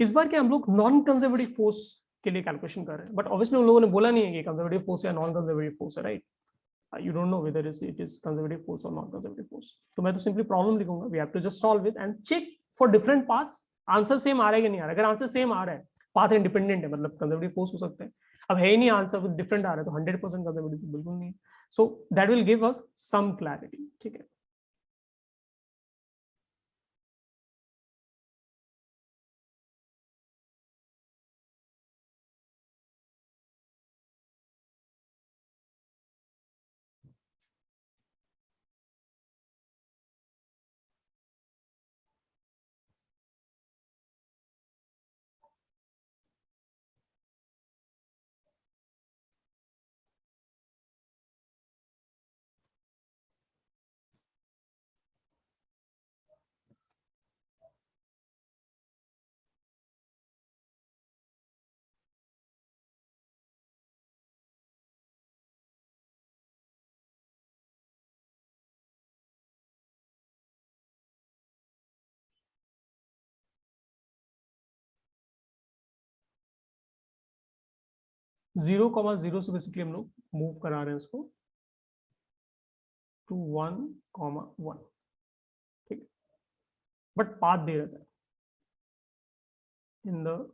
इस बार क्या हम लोग नॉन कंजर्वेटिव फोर्स के लिए कैलकुलेशन कर रहे हैं, बट ऑब्वियसली उन लोगों ने बोला नहीं है कि कंजर्वेटिव फोर्स या नॉन कंजर्वेटिव फोर्स है, right? You don't know whether it is conservative force or non-conservative force. तो मैं तो सिंपली प्रॉब्लम लिखूंगा, we have to just solve it and check for different paths answer same आ रहा है कि नहीं आ रहा है. अगर आंसर सेम आ रहा है, पाथ इंडिपेंडेंट है, मतलब कंजर्वेटिव फोर्स हो सकते हैं. अब है ही नहीं आंसर डिफरेंट आ रहा है, तो 100% कंजर्वेटिव बिल्कुल नहीं. So that will give us some clarity. ठीक है. 0,0 से बेसिकली हम लोग मूव करा रहे हैं उसको टू 1,1. ठीक है. बट पाथ दे रहता है इन द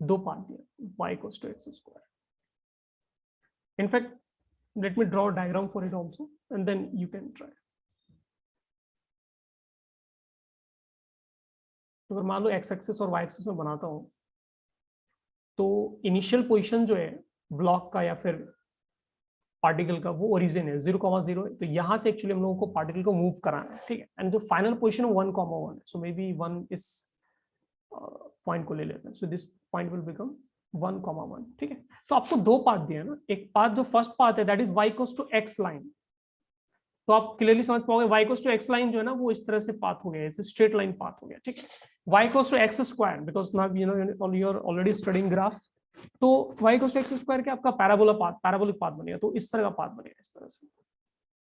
दो पाथ दिया, y equals to x square. In fact let me draw a diagram for it also and then you can try. तो अगर मान लो एक्स एक्सिस और वाई एक्सिस में बनाता हूं, तो इनिशियल पोजीशन जो है ब्लॉक का या फिर पार्टिकल का, वो ओरिजिन है 0,0 है. तो यहां से एक्चुअली हम लोगों को पार्टिकल को मूव कराना है. ठीक है. एंड जो फाइनल पोजीशन 1,1 है, सो मे बी 1 इस पॉइंट को ले लेते हैं. So this point will become 1,1. ठीक है. तो आपको दो पाथ दिए ना. एक पाथ जो फर्स्ट पाथ है that is y equals to x line. तो आप क्लियरली समझ पाओगे y equals to x line जो है ना, वो इस तरह से पाथ हो गया, स्ट्रेट लाइन पाथ हो गया. ठीक है. y equals to x square, because now you know you are already studying graph. तो y equals to x square क्या आपका पैराबोला पाथ, पैराबोलिक पाथ बनेगा. तो इस तरह का पाथ बनेगा, इस तरह से.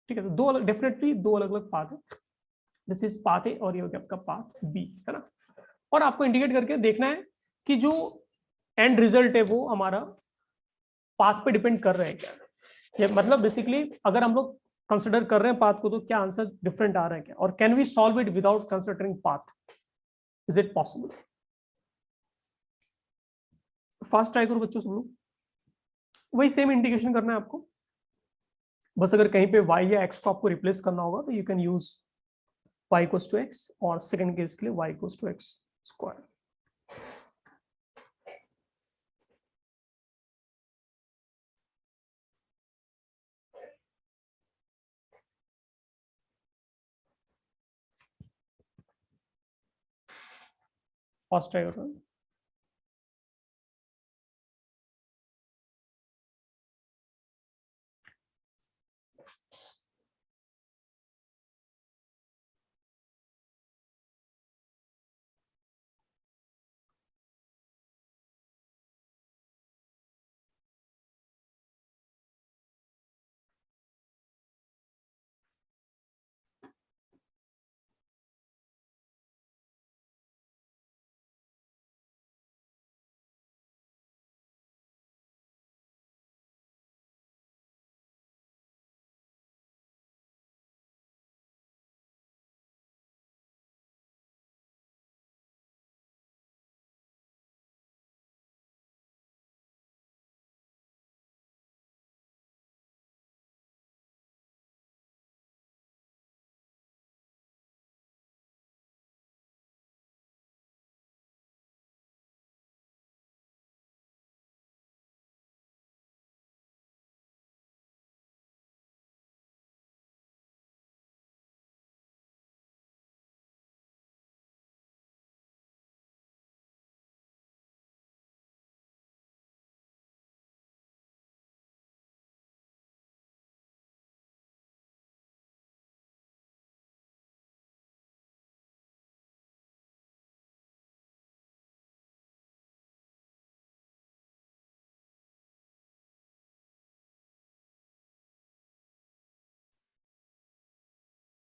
ठीक है. तो दो अलग, डेफिनेटली दो अलग अलग पाथ है. दिस इज पाथ ए और ये हो गया आपका पाथ बी, है ना. और आपको इंडिकेट करके देखना है कि जो एंड रिजल्ट है वो हमारा पाथ पे डिपेंड कर रहे हैं क्या. ये मतलब बेसिकली अगर हम लोग कंसिडर कर रहे हैं पाथ को, तो क्या आंसर डिफरेंट आ रहा है क्या, और can we solve it without considering path, is it possible. Fast try करो बच्चों सब लोग. वही सेम इंडिकेशन करना है आपको. बस अगर कहीं पे y या x को आपको रिप्लेस करना होगा, तो you can use y equals to x, और सेकंड केस के लिए y equals to x square. Fast try करो.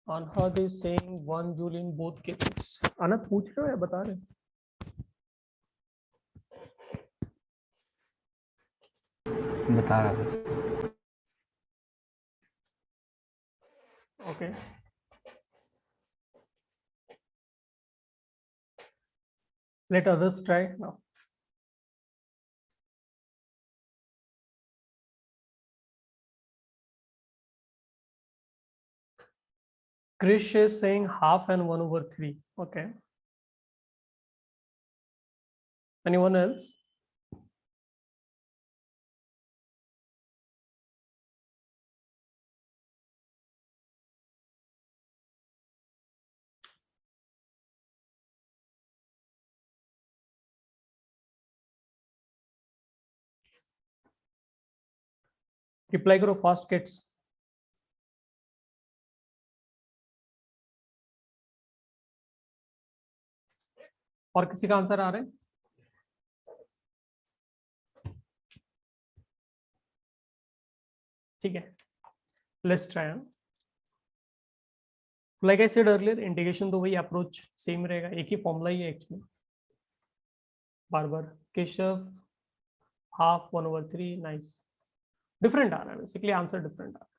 Anhad is saying 1 joule in both cases. Anhad पूछ रहे हो या बता रहे? बता रहा था। Okay. Let others try now. Krish is saying half and 1/3. Okay. Anyone else? Reply करो fast kids. और किसी का आंसर आ रहा है? ठीक है. Let's try. Like I said earlier, integration तो वही अप्रोच सेम रहेगा, एक ही फॉर्मूला ही है एक्चुअली. बार बार केशव हाफ 1/3. नाइस. डिफरेंट आ रहा है, बेसिकली आंसर डिफरेंट आ रहा है.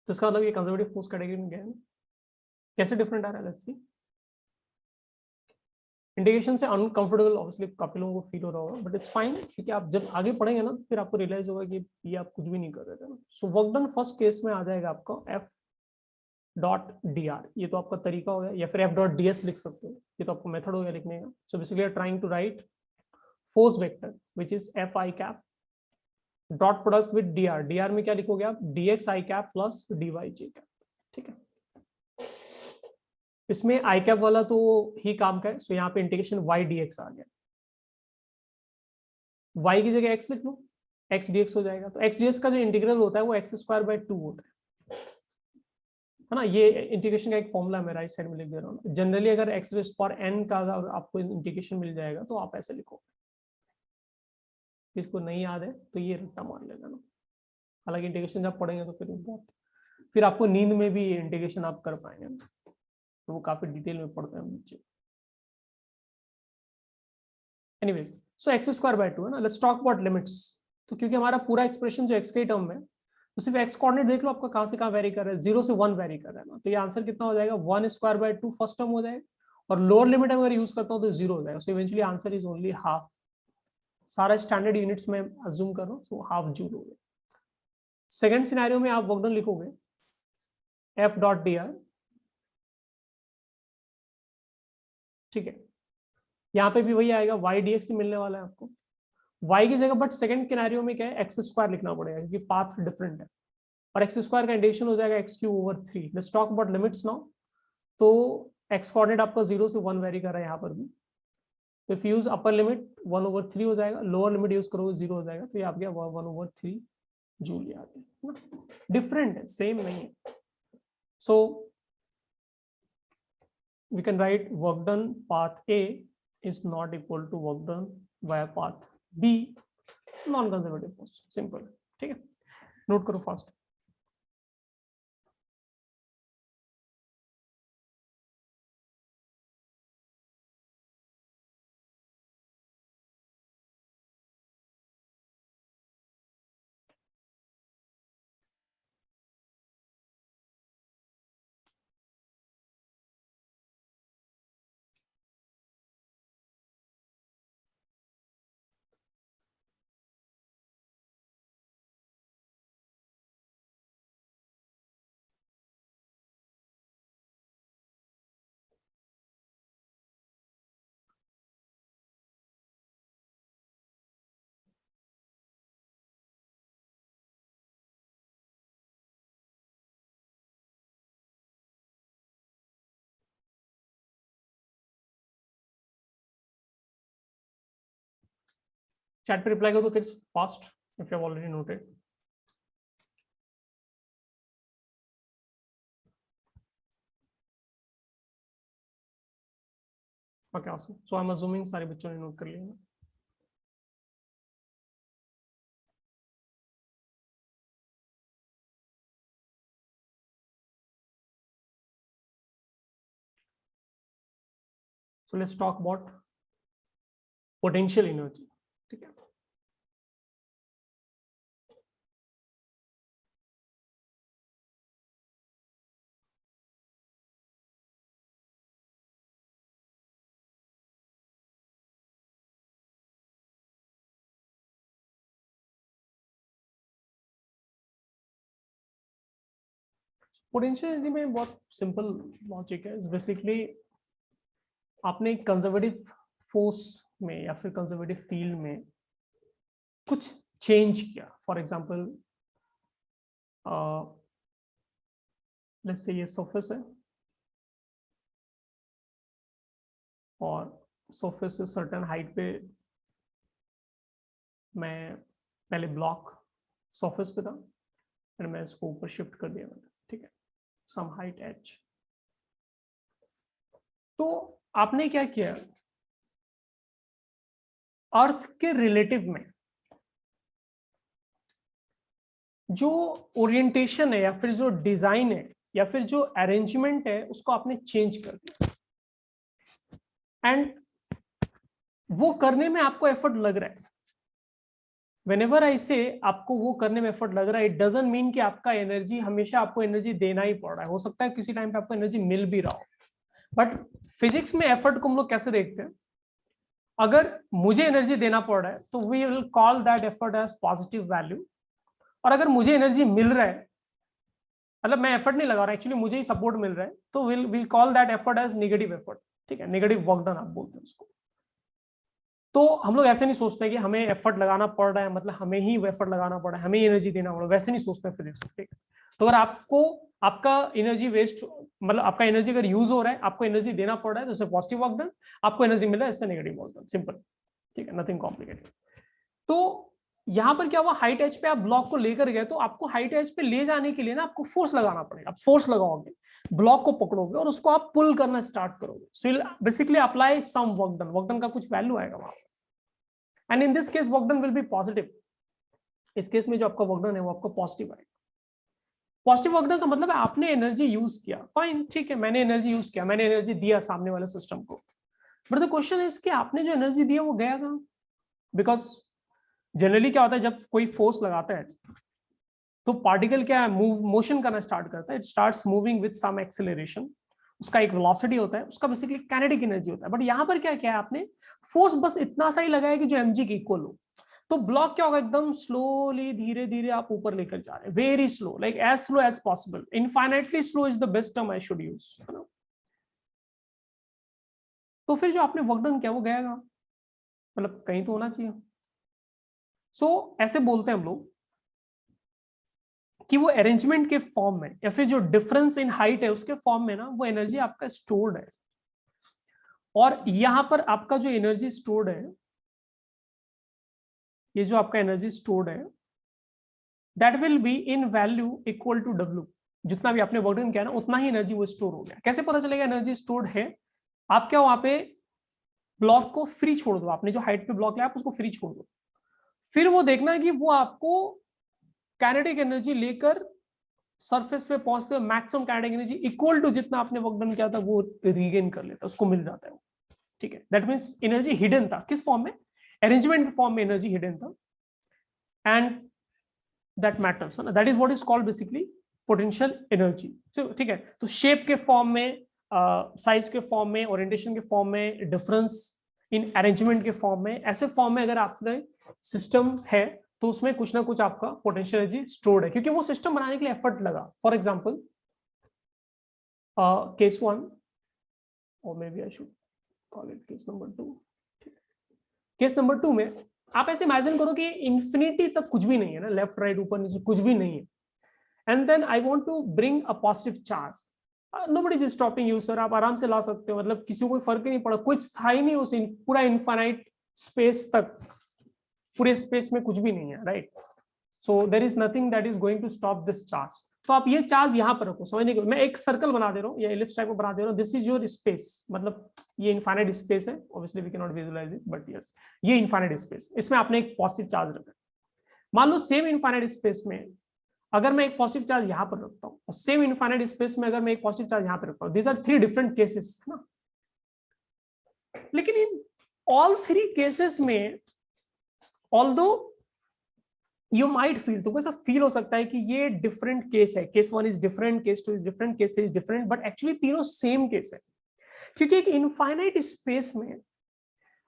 तो इसका मतलब ये कंजर्वेटिव फोर्स कैटेगरी में गया है. कैसे डिफरेंट आ रहा है? Let's see. इंटीग्रेशन से अनकंफर्टेबल ऑब्वियसली काफी लोगों को फील हो रहा होगा, बट इट्स फाइन, क्योंकि आप जब आगे पढ़ेंगे ना फिर आपको रियलाइज होगा कि ये आप कुछ भी नहीं कर रहे थे ना. So work done first case में आ जाएगा आपका एफ डॉट डी आर. ये तो आपका तरीका हो गया, या फिर एफ डॉट डी एस लिख सकते हो, ये तो आपका मेथड हो गया लिखने का. So basically trying to write force vector which is f i cap dot product with d r. D r में क्या लिखोगे आप? D x i cap plus d y j cap. ठीक है. इसमें आई कैप वाला तो ही काम का है. सो यहाँ पे इंटीग्रेशन वाई डी एक्स आ गया. वाई की जगह एक्स लिख लो, एक्स डी एक्स हो जाएगा. तो एक्स डी एक्स का जो इंटीग्रल होता है वो एक्स स्क्वायर बाय 2 होता है ना. ये इंटीग्रेशन का एक फॉर्मूला मैं राइट साइड में लिख दे रहा हूँ. जनरली अगर एक्स रेस पर एन का अगर आपको इंटीग्रेशन मिल जाएगा तो आप ऐसे लिखो. इसको नहीं याद है तो ये रट्टा मार लेना ना. हालांकि इंटीग्रेशन जब पढ़ेंगे तो फिर आपको नींद में भी इंटीग्रेशन आप कर पाएंगे, तो वो काफी डिटेल में पढ़ते हैं बच्चे. Anyways, so x square by 2 है ना. Let's talk about limits. तो क्योंकि हमारा पूरा एक्सप्रेशन जो एक्स के टर्म में, तो सिर्फ एक्स कोऑर्डिनेट देख लो आपका कहां से कहां वेरी कर रहा है. 0 से 1 वेरी कर रहा है ना. तो ये आंसर कितना हो जाएगा? 1 स्क्वायर बाय 2 फर्स्ट टर्म हो जाएगा, और लोअर लिमिट अगर यूज करता हूं तो 0 हो जाएगा. So eventually answer is only half. सारा स्टैंडर्ड यूनिट्स में अज्यूम कर रहा हूं, सो हाफ जूल हो गया. सेकंड सिनेरियो में आप वर्क डन लिखोगे एफ डॉट डी आर. ठीक है. यहाँ पे भी वही आएगा, वाई डी एक्स मिलने वाला है आपको y की जगह. बट सेकंड सिनेरियो में क्या है? एक्स स्क्वायर लिखना पड़ेगा क्योंकि पाथ डिफरेंट है, और एक्स स्क्वायर का इंटीग्रेशन हो जाएगा x³/3. Let's talk about limits now. तो एक्स कोऑर्डिनेट आपका 0 से 1 वेरी कर रहा है यहाँ पर भी. तो इफ यूज अपर लिमिट 1/3 हो जाएगा, लोअर लिमिट यूज करोगे 0 हो जाएगा. तो ये आप गया 1/3 जूल आ गया. डिफरेंट है, सेम नहीं है. सो we can write work done path A is not equal to work done via path B, non conservative force. Simple. ठीक है. नोट करो फास्ट. चैट पे रिप्लाई करो तो kids fast if you have already noted. Okay awesome. So I am assuming सारे बच्चों ने note कर लिया. So let's talk about potential energy. ठीक है, पोटेंशियल एनर्जी में बहुत सिंपल लॉजिक है। बेसिकली आपने कंजर्वेटिव फोर्स में या फिर कंजर्वेटिव फील्ड में कुछ चेंज किया। फॉर एग्जांपल लेट्स से ये सरफेस है और सरफेस से सर्टेन हाइट पे मैं पहले ब्लॉक सरफेस पे था, फिर मैं इसको ऊपर शिफ्ट कर दिया मैंने। ठीक है, सम हाइट h। तो आपने क्या किया, अर्थ के रिलेटिव में जो ओरिएंटेशन है या फिर जो डिजाइन है या फिर जो अरेंजमेंट है उसको आपने चेंज कर दिया। एंड वो करने में आपको एफर्ट लग रहा है। व्हेनेवर आई से आपको वो करने में एफर्ट लग रहा है, इट डजंट मीन कि आपका एनर्जी हमेशा आपको एनर्जी देना ही पड़ रहा है। हो सकता है किसी टाइम पे आपको एनर्जी मिल भी रहा हो। बट फिजिक्स में एफर्ट को हम लोग कैसे देखते हैं, अगर मुझे एनर्जी देना पड़ रहा है तो we will call that effort as positive value, और अगर मुझे एनर्जी मिल रहा है, मतलब मैं एफर्ट नहीं लगा रहा, एक्चुअली मुझे ही सपोर्ट मिल रहा है, तो will call that effort as negative effort. ठीक है, नेगेटिव वर्क डन आप बोलते हैं उसको। तो हम लोग ऐसे नहीं सोचते कि हमें एफर्ट लगाना पड़ रहा है मतलब हमें ही एफर्ट लगाना पड़ रहा है, हमें एनर्जी देना पड़ रहा है, वैसे नहीं सोचते फिजिक्स। ठीक है, तो अगर आपको आपका एनर्जी वेस्ट मतलब आपका एनर्जी अगर यूज हो रहा है, आपको एनर्जी देना पड़ रहा है, तो उससे पॉजिटिव वर्क डन, आपको एनर्जी मिल रहा है इससे नेगेटिव वर्क डन, सिंपल। ठीक है, नथिंग कॉम्प्लिकेटेड। तो यहाँ पर क्या हुआ, हाइट एज पे आप ब्लॉक को लेकर गए, तो आपको हाइट एज पे ले जाने के लिए ना आपको फोर्स लगाना पड़ेगा। आप फोर्स लगाओगे, ब्लॉक को पकड़ोगे और उसको आप पुल करना स्टार्ट करोगे। So will basically apply some work done, work done का कुछ वैल्यू आएगा वहां पर, and in this case work done will be positive. इस केस में जो आपका वर्क डन है वो आपको पॉजिटिव आएगा। पॉजिटिव वर्क डन का मतलब है आपने एनर्जी यूज किया, फाइन, ठीक है, मैंने एनर्जी यूज किया, मैंने एनर्जी दिया सामने वाले सिस्टम को। बट द क्वेश्चन इज कि आपने जो एनर्जी दिया वो गया कहां? बिकॉज जनरली क्या होता है, जब कोई फोर्स लगाता है तो पार्टिकल क्या है, मोशन करना स्टार्ट करता है। It starts moving with some acceleration, उसका एक वेलोसिटी होता है, उसका बेसिकली काइनेटिक एनर्जी होता है। बट यहाँ पर क्या किया है आपने, फोर्स बस इतना सा ही लगाया कि जो mg के इक्वल हो। तो ब्लॉक क्या होगा, एकदम स्लोली धीरे धीरे आप ऊपर लेकर जा रहे हैं, very slow, like as slow as possible. Infinitely slow is the best term I should use, है ना। तो फिर जो आपने वर्क डन किया वो गया कहां, मतलब कहीं तो होना चाहिए। सो ऐसे बोलते हैं हम लोग कि वो अरेंजमेंट के फॉर्म में या फिर जो डिफरेंस इन हाइट है उसके फॉर्म में ना वो एनर्जी आपका स्टोर्ड है। और यहां पर आपका जो एनर्जी स्टोर्ड है, ये जो आपका एनर्जी स्टोर्ड है, that will be in value equal to W। जितना भी आपने वर्क डन किया ना उतना ही एनर्जी वो स्टोर हो गया। कैसे पता चलेगा एनर्जी स्टोर्ड है? आप क्या वहां पे ब्लॉक को फ्री छोड़ दो, आपने जो हाइट पे ब्लॉक लिया आप उसको फ्री छोड़ दो, फिर वो देखना है कि वो आपको काइनेटिक एनर्जी लेकर सरफेस पे पहुंचते हुए maximum kinetic energy equal to जितना आपने वर्क डन किया था वो रीगेन कर लेता है, उसको मिल जाता है। ठीक है, दैट मींस एनर्जी हिडन था। किस फॉर्म में? अरेंजमेंट फॉर्म में एनर्जी हिडन था, एंड दैट मैटर्स, है ना। That is what is called basically potential energy. ठीक है, तो शेप के फॉर्म में, साइज के फॉर्म में, ओरिएंटेशन के फॉर्म में, डिफरेंस इन अरेंजमेंट के फॉर्म में, ऐसे फॉर्म में अगर आपने सिस्टम है तो उसमें कुछ ना कुछ आपका पोटेंशियल एनर्जी स्टोर्ड है, क्योंकि वो सिस्टम बनाने के लिए एफर्ट लगा। फॉर एग्जांपल केस 1, और may be I should call it case number 2। Case number 2 में आप ऐसे इमेजिन करो कि इंफिनिटी तक कुछ भी नहीं है ना, लेफ्ट राइट ऊपर नीचे कुछ भी नहीं है, and then I want to bring a positive charge. Nobody is stopping you sir, आप आराम से ला सकते हो, मतलब किसी को कोई फर्क ही नहीं पड़ा, कुछ था ही नहीं उस पूरा इनफाइनाइट स्पेस तक, पूरे स्पेस में कुछ भी नहीं है, right. So there is nothing that is going to stop this charge. तो आप ये चार्ज यहां पर रखो, समझने को मैं एक सर्कल बना दे रहा हूँ या एलिप्स टाइप को बना दे रहा हूँ। दिस इज योर स्पेस, मतलब ये इनफाइनाइट स्पेस है, obviously we can not visualise it, but yes ये इनफाइनाइट स्पेस, इसमें आपने एक पॉजिटिव चार्ज रखा। मान लो सेम इनफाइनाइट स्पेस में अगर मैं एक पॉजिटिव चार्ज यहां पर रखता हूँ और सेम इनफाइनाइट स्पेस में अगर मैं एक पॉजिटिव चार्ज यहां पर रखता हूँ, दीज आर 3 डिफरेंट केसेस ना। लेकिन इन ऑल थ्री केसेस में ऑल्दो यू माइट फील, तुमको ऐसा फील हो सकता है कि ये डिफरेंट केस है, case 1 is different, case 2 is different, case 3 is different, but actually तीनों सेम केस है। क्योंकि एक इनफाइनाइट स्पेस में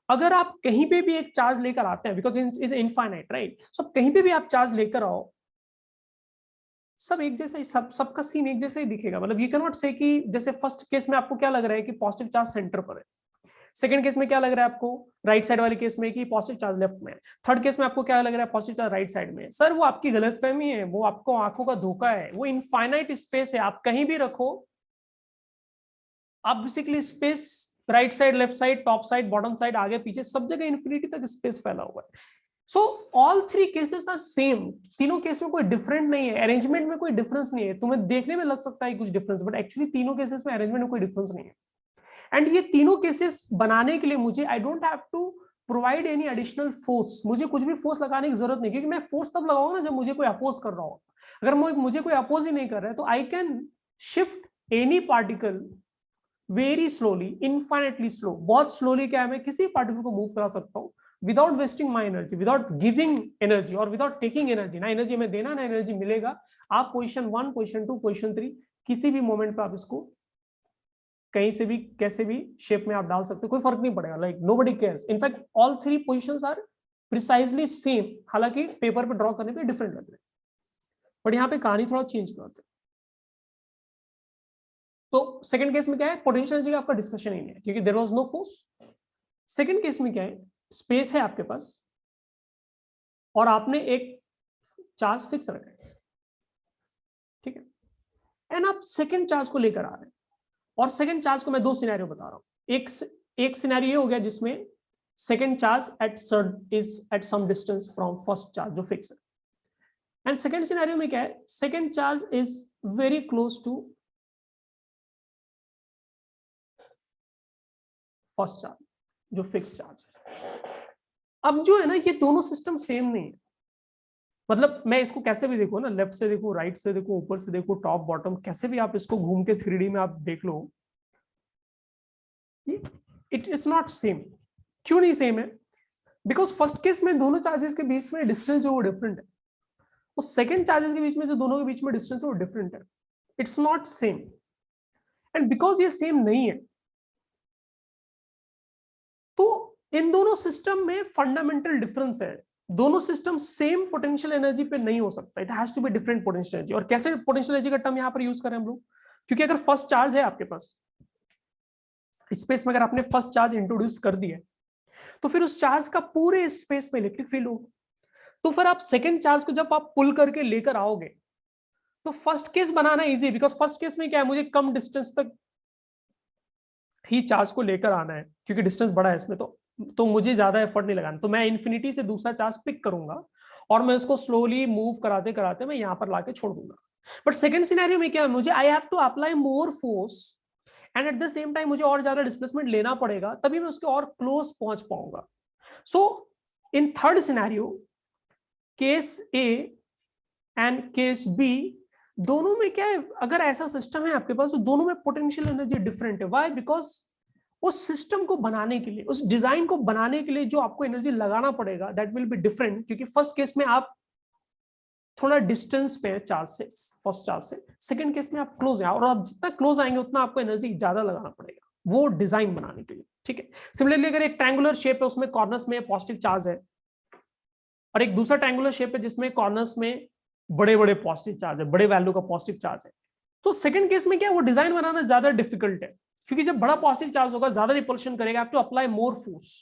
अगर आप कहीं पे भी एक चार्ज लेकर आते हैं, बिकॉज इज इनफाइनाइट राइट, सो कहीं पे भी आप चार्ज लेकर आओ, सब एक जैसा ही, सबका सीन एक जैसा ही दिखेगा। मतलब यू कैन नॉट से कि जैसे फर्स्ट केस में आपको क्या लग रहा है कि पॉजिटिव चार्ज सेंटर पर है, सेकंड केस में क्या लग रहा है आपको राइट साइड वाले केस में कि पॉजिटिव चार्ज लेफ्ट में है, थर्ड केस में आपको क्या लग रहा है पॉजिटिव चार्ज राइट साइड में है। सर वो आपकी गलतफहमी है, वो आपको आंखों का धोखा है, वो इनफाइनाइट स्पेस है, आप कहीं भी रखो, आप basically space right side, left side, top side, bottom side, आगे पीछे सब जगह इन्फिनिटी तक स्पेस फैला हुआ है। So all three cases are same, तीनों केस में कोई डिफरेंट नहीं है, अरेंजमेंट में कोई डिफरेंस नहीं है। तुम्हें देखने में लग सकता है कुछ डिफरेंस, बट एक्चुअली तीनों केसेस में अरेंजमेंट में कोई डिफरेंस नहीं है। एंड ये तीनों केसेस बनाने के लिए मुझे I don't have to provide any additional force, मुझे कुछ भी फोर्स लगाने की जरूरत नहीं, क्योंकि मैं फोर्स तब लगाऊंगा ना जब मुझे कोई अपोज कर रहा हो। अगर मुझे कोई अपोज ही नहीं कर रहा है तो I can shift any particle very slowly, infinitely slow, बहुत स्लोली क्या है, मैं किसी पार्टिकल को मूव करा सकता हूँ without wasting my energy, without giving energy और विदाउट टेकिंग एनर्जी। ना एनर्जी में देना, ना एनर्जी मिलेगा। आप पोजीशन 1, पोजीशन 2, पोजीशन 3 किसी भी मोमेंट पे आप इसको कहीं से भी कैसे भी शेप में आप डाल सकते हो, कोई फर्क नहीं पड़ेगा। Like nobody cares, in fact all three positions are precisely same, हालांकि पेपर पे ड्रॉ करने पे डिफरेंट लग रहे हैं, बट यहाँ पे कहानी थोड़ा चेंज करते हैं। तो सेकंड केस में क्या है, पोटेंशियल एनर्जी का आपका डिस्कशन ही नहीं है क्योंकि there was no force. Second case में क्या है, स्पेस है आपके पास और आपने एक चार्ज फिक्स रखा है, ठीक है, एंड आप सेकंड चार्ज को लेकर आ रहे हैं। और सेकंड चार्ज को मैं दो सिनेरियो बता रहा हूं। एक सिनेरियो ये हो गया जिसमें second charge is at some distance from first charge जो फिक्स है, एंड सेकंड सिनेरियो में क्या है, second charge is very close to first charge जो फिक्स चार्ज है। अब जो है ना, ये दोनों सिस्टम सेम नहीं है। मतलब मैं इसको कैसे भी देखो ना, लेफ्ट से देखो, राइट से देखो, ऊपर से देखो, टॉप बॉटम, कैसे भी आप इसको घूम के 3D में आप देख लो, इट इज नॉट सेम। क्यों नहीं सेम है? बिकॉज फर्स्ट केस में दोनों चार्जेस के बीच में डिस्टेंस जो वो डिफरेंट है, उस सेकंड चार्जेस के बीच में जो दोनों के बीच में डिस्टेंस है वो डिफरेंट है, it's not same. And because ये सेम नहीं है तो इन दोनों सिस्टम में फंडामेंटल डिफरेंस है। दोनों सिस्टम सेम पोटेंशियल एनर्जी पे नहीं हो सकता, it has to be different potential energy. और कैसे पोटेंशियल एनर्जी का टर्म यहां पर यूज करें हम लोग, क्योंकि अगर फर्स्ट चार्ज है आपके पास स्पेस में, अगर आपने फर्स्ट चार्ज इंट्रोड्यूस कर दिया तो फिर उस चार्ज का पूरे स्पेस में इलेक्ट्रिक फील्ड होगा। तो फिर आप सेकंड चार्ज को जब आप पुल करके लेकर आओगे तो फर्स्ट केस बनाना इजी है, बिकॉज फर्स्ट केस में क्या है, मुझे कम डिस्टेंस तक ही चार्ज को लेकर आना है क्योंकि डिस्टेंस बड़ा है इसमें, तो मुझे ज्यादा एफर्ट नहीं लगाना, तो मैं इन्फिनिटी से दूसरा चार्ज पिक करूंगा और मैं इसको स्लोली मूव कराते कराते मैं यहां पर लाके छोड़ दूंगा। बट सेकंड सिनेरियो में क्या है, मुझे I have to apply more force and at the same time मुझे और ज्यादा डिस्प्लेसमेंट लेना पड़ेगा, तभी मैं उसके और क्लोज पहुंच पाऊंगा। So in third scenario, case A and case B, दोनों में क्या है, अगर ऐसा सिस्टम है आपके पास तो दोनों में पोटेंशियल एनर्जी डिफरेंट है। व्हाई? बिकॉज उस सिस्टम को बनाने के लिए, उस डिजाइन को बनाने के लिए जो आपको एनर्जी लगाना पड़ेगा दैट विल बी डिफरेंट, क्योंकि फर्स्ट केस में आप थोड़ा डिस्टेंस पे है चार्ज से, फर्स्ट चार्ज से, सेकंड केस में आप क्लोज हैं और आप जितना क्लोज आएंगे उतना आपको एनर्जी ज्यादा लगाना पड़ेगा वो डिजाइन बनाने के लिए, ठीक है। सिमिलरली अगर एक ट्रायंगुलर शेप है उसमें कॉर्नर्स में पॉजिटिव चार्ज है और एक दूसरा ट्रायंगुलर शेप है जिसमें कॉर्नर्स में बड़े बड़े पॉजिटिव चार्ज है, बड़े वैल्यू का पॉजिटिव चार्ज है, तो सेकंड केस में क्या है, वो डिजाइन बनाना ज्यादा डिफिकल्ट है, क्योंकि जब बड़ा पॉजिटिव चार्ज होगा ज्यादा रिपल्शन करेगा, have to apply more force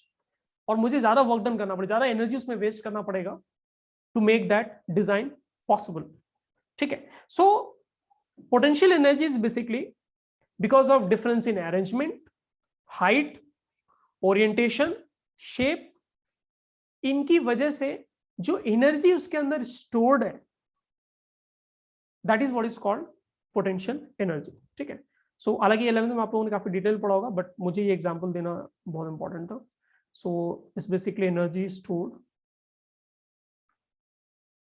और मुझे ज्यादा वर्क डन करना पड़ेगा, ज्यादा एनर्जी उसमें वेस्ट करना पड़ेगा to make that design possible, ठीक है। So potential energy is basically because of difference in arrangement, height, orientation, shape, इनकी वजह से जो एनर्जी उसके अंदर स्टोर्ड है that is what is called potential energy, ठीक है। सो हालांकि 11th में आप लोगों ने काफी डिटेल पढ़ा होगा, बट मुझे ये एग्जांपल देना बहुत इंपॉर्टेंट था। So it's basically energy stored,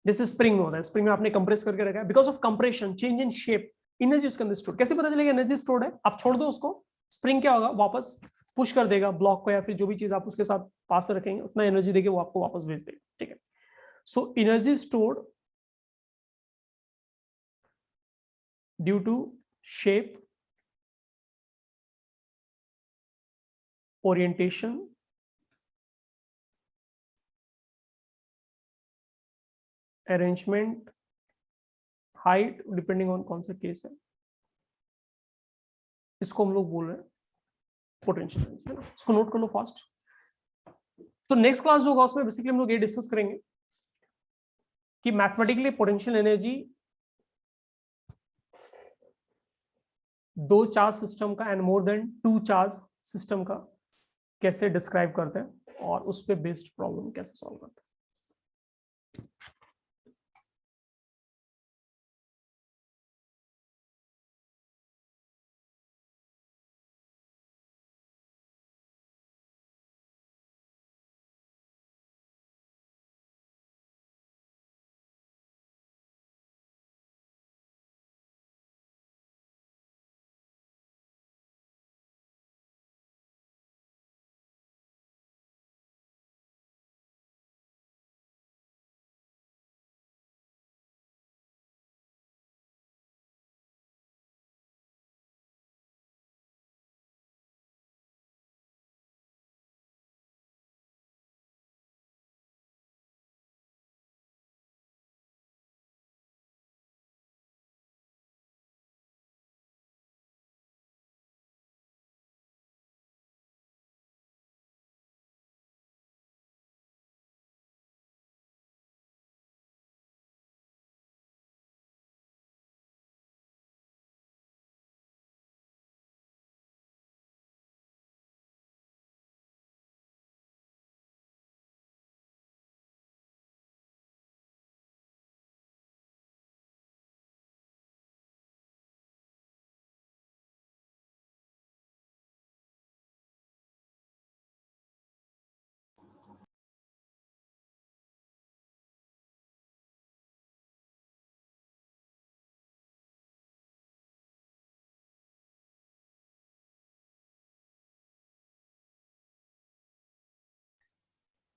जैसे स्प्रिंग में होता है, स्प्रिंग में आपने कंप्रेस करके रखा है, because of compression, change in shape, energy उसके अंदर स्टोर्ड। कैसे पता चलेगा एनर्जी स्टोर्ड है? आप छोड़ दो उसको, स्प्रिंग क्या होगा, वापस पुश कर देगा ब्लॉक को, या फिर जो भी चीज आप उसके साथ पास रखेंगे उतना एनर्जी देके वो आपको वापस भेज देगा, ठीक है। So energy stored due to shape, orientation, arrangement, height, depending on कौन सा केस है, इसको हम लोग बोल रहे हैं पोटेंशियल एनर्जी, है ना। इसको नोट कर लो फास्ट। तो नेक्स्ट क्लास जो होगा उसमें बेसिकली हम लोग ये डिस्कस करेंगे कि मैथमेटिकली पोटेंशियल एनर्जी दो चार्ज सिस्टम का and more than two charge system का कैसे डिस्क्राइब करते हैं और उस पर बेस्ड प्रॉब्लम कैसे सॉल्व करते हैं।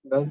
Well,